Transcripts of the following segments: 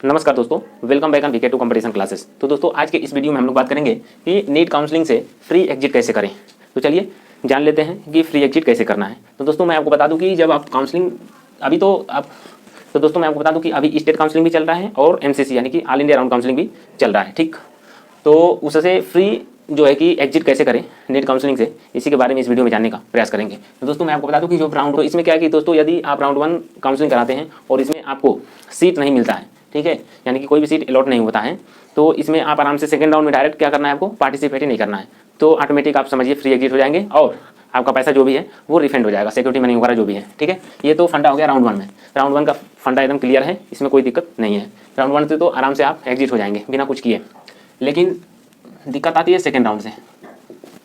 नमस्कार दोस्तों, welcome back on VK to competition classes. तो दोस्तों आज के इस वीडियो में हम लोग बात करेंगे कि नीट काउंसलिंग से फ्री एग्जिट कैसे करें। तो चलिए जान लेते हैं कि फ्री एग्जिट कैसे करना है। तो दोस्तों मैं आपको बता दूं कि जब आप काउंसलिंग दोस्तों मैं आपको बता दूं कि अभी स्टेट काउंसलिंग भी चल रहा है और एमसीसी यानी कि ऑल इंडिया राउंड काउंसलिंग भी चल रहा है। ठीक, तो उससे फ्री जो है कि एग्जिट कैसे करें नीट काउंसलिंग से, इसी के बारे में इस वीडियो में जानने का प्रयास करेंगे। तो दोस्तों मैं आपको बता दूं कि जो राउंड, तो इसमें क्या है कि दोस्तों यदि आप राउंड 1 काउंसलिंग कराते हैं और इसमें आपको सीट नहीं मिलता है, ठीक है, यानी कि कोई भी सीट अलॉट नहीं होता है, तो इसमें आप आराम से सेकंड राउंड में डायरेक्ट क्या करना है, आपको पार्टिसिपेट ही नहीं करना है। तो ऑटोमेटिक आप समझिए फ्री एग्जिट हो जाएंगे और आपका पैसा जो भी है वो रिफंड हो जाएगा, सिक्योरिटी मनी वगैरह जो भी है। ठीक है, ये तो फंडा हो गया राउंड 1 में। राउंड 1 का फंडा एकदम क्लियर है, इसमें कोई दिक्कत नहीं है। राउंड 1 से तो आराम से आप एग्जिट हो जाएंगे बिना कुछ किए। लेकिन दिक्कत आती है सेकंड राउंड से।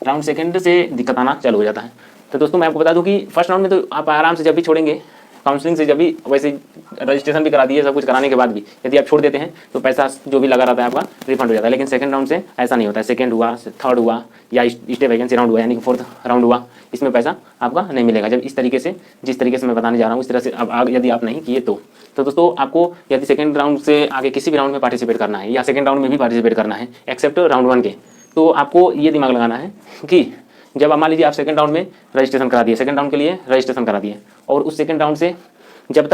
राउंड सेकंड से दिक्कत आना चालू हो जाता है। तो दोस्तों मैं आपको बता दूं कि फर्स्ट राउंड में तो आप आराम से जब भी छोड़ेंगे काउंसलिंग से, जब भी वैसे रजिस्ट्रेशन भी करा दिए, सब कुछ कराने के बाद भी यदि आप छोड़ देते हैं तो पैसा जो भी लगा रहता है आपका रिफंड हो जाता है। लेकिन सेकंड राउंड से ऐसा नहीं होता है। सेकंड हुआ, थर्ड हुआ या स्टे वैकेंसी राउंड हुआ यानी कि फोर्थ राउंड हुआ, इसमें पैसा आपका नहीं मिलेगा। जब इस तरीके से, जिस तरीके से मैं बताने जा रहा हूँ, इस तरह से अब यदि आप नहीं किए तो दोस्तों आपको यदि सेकंड राउंड से आगे किसी भी राउंड में पार्टिसिपेट करना है या सेकंड राउंड में भी पार्टिसिपेट करना है एक्सेप्ट राउंड 1 के, तो आपको ये दिमाग लगाना है कि जब आप मान लीजिए आप सेकंड राउंड में रजिस्ट्रेशन करा दिए, सेकंड राउंड के लिए रजिस्ट्रेशन करा दिए, और उस सेकंड राउंड से जब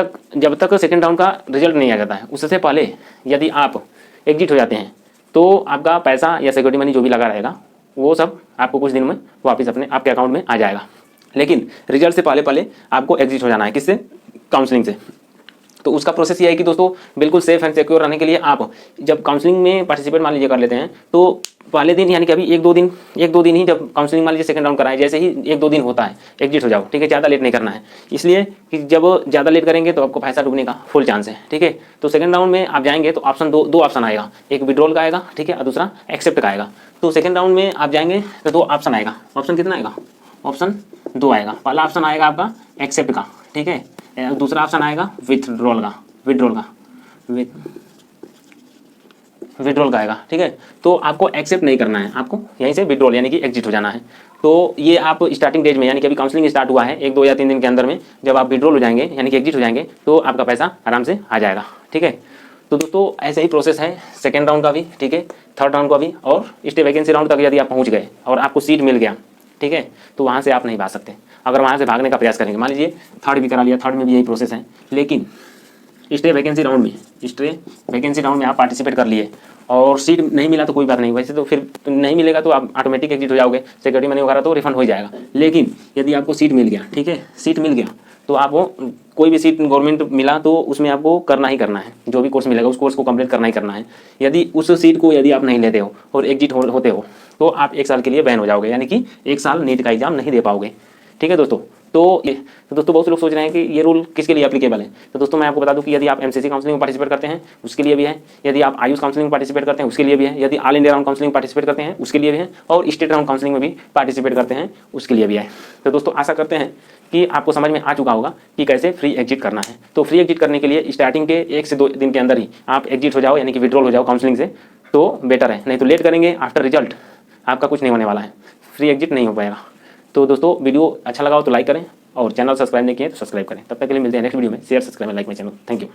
तक सेकंड राउंड का रिजल्ट नहीं आ जाता है, उससे पहले यदि आप एग्जिट हो जाते हैं तो आपका पैसा या सिक्योरिटी मनी जो भी लगा रहेगा वो सब आपको कुछ दिन में वापस अपने आपके अकाउंट में आ जाएगा। लेकिन रिजल्ट से पहले आपको एग्जिट हो जाना है। किससे? काउंसलिंग से। तो उसका प्रोसेस ये है कि दोस्तों बिल्कुल सेफ एंड सिक्योर रहने के लिए आप जब काउंसलिंग में पार्टिसिपेट मान लीजिए कर लेते हैं तो पहले दिन यानी कि अभी एक दो दिन ही जब काउंसलिंग मान लीजिए सेकंड राउंड कराएं, जैसे ही एक दो दिन होता है एग्जिट हो जाओ। ठीक है, ज़्यादा लेट नहीं करना है, इसलिए कि जब ज़्यादा लेट करेंगे तो आपको पैसा डूबने का फुल चांस है। ठीक है, तो सेकंड राउंड में आप जाएंगे तो ऑप्शन दो ऑप्शन आएगा, एक विड्रॉल का आएगा, ठीक है, और दूसरा एक्सेप्ट का आएगा। तो सेकंड राउंड में आप जाएंगे तो दो ऑप्शन आएगा। ऑप्शन कितना आएगा? ऑप्शन 2 आएगा। पहला ऑप्शन आएगा आपका एक्सेप्ट का, ठीक है, दूसरा ऑप्शन आएगा विथड्रॉल का विड्रॉल का आएगा। ठीक है, तो आपको एक्सेप्ट नहीं करना है, आपको यहीं से विड्रॉल यानी कि एग्जिट हो जाना है। तो ये आप स्टार्टिंग डेज में यानी कि अभी काउंसलिंग स्टार्ट हुआ है 1 2 या 3 दिन के अंदर में जब आप विड्रॉल हो जाएंगे यानी कि एग्जिट हो जाएंगे तो आपका पैसा आराम से आ जाएगा। ठीक है, तो दोस्तों ऐसे ही प्रोसेस है सेकेंड राउंड का भी, ठीक है, थर्ड राउंड का भी, और स्टे वैकेंसी राउंड तक यदि आप पहुँच गए और आपको सीट मिल गया, ठीक है, तो वहाँ से आप नहीं भाग सकते। अगर वहाँ से भागने का प्रयास करेंगे, मान लीजिए थर्ड भी करा लिया, थर्ड में भी यही प्रोसेस है, लेकिन स्टे वैकेंसी राउंड में आप पार्टिसिपेट कर लिए और सीट नहीं मिला तो कोई बात नहीं, वैसे तो फिर नहीं मिलेगा तो आप ऑटोमेटिक एग्जिट हो जाओगे, सिक्योरिटी मनी वगैरह तो रिफंड हो जाएगा। लेकिन यदि आपको सीट मिल गया, ठीक है, सीट मिल गया तो आपको कोई भी सीट गवर्नमेंट मिला तो उसमें आपको करना ही करना है, जो भी कोर्स मिलेगा उस कोर्स को कंप्लीट करना ही करना है। यदि उस सीट को यदि आप नहीं लेते हो और एग्जिट होते हो तो आप 1 साल के लिए बैन हो जाओगे, यानी कि 1 साल नीट का एग्जाम नहीं दे पाओगे। ठीक है दोस्तों, तो दोस्तों बहुत से लोग सोच रहे हैं कि ये रूल किसके लिए एप्लीकेबल है। तो दोस्तों मैं आपको बता दूं कि यदि आप एमसीसी काउंसलिंग में पार्टिसिपेट करते हैं उसके लिए भी है, यदि आप आयुष काउंसलिंग में पार्टिसिपेट करते हैं उसके लिए भी है, यदि ऑल इंडिया राउंड काउंसलिंग में पार्टिसिपेट करते हैं उसके लिए भी है, और स्टेट राउंड काउंसलिंग में भी पार्टिसिपेट करते हैं उसके लिए भी है। तो दोस्तों आशा करते हैं कि आपको समझ में आ चुका होगा कि कैसे फ्री एग्जिट करना है। तो फ्री एग्जिट करने के लिए स्टार्टिंग के 1 से 2 दिन के अंदर ही आप एग्जिट हो जाओ यानी कि विड्रॉल हो जाओ काउंसलिंग से, तो बेटर है। नहीं तो लेट करेंगे आफ्टर रिजल्ट आपका कुछ नहीं होने वाला है, फ्री एग्जिट नहीं हो पाएगा। तो दोस्तों वीडियो अच्छा लगा हो तो लाइक करें और चैनल सब्सक्राइब नहीं किए तो सब्सक्राइब करें। तब तक के लिए मिलते हैं नेक्स्ट वीडियो में। Share, subscribe, like my channel. Thank you.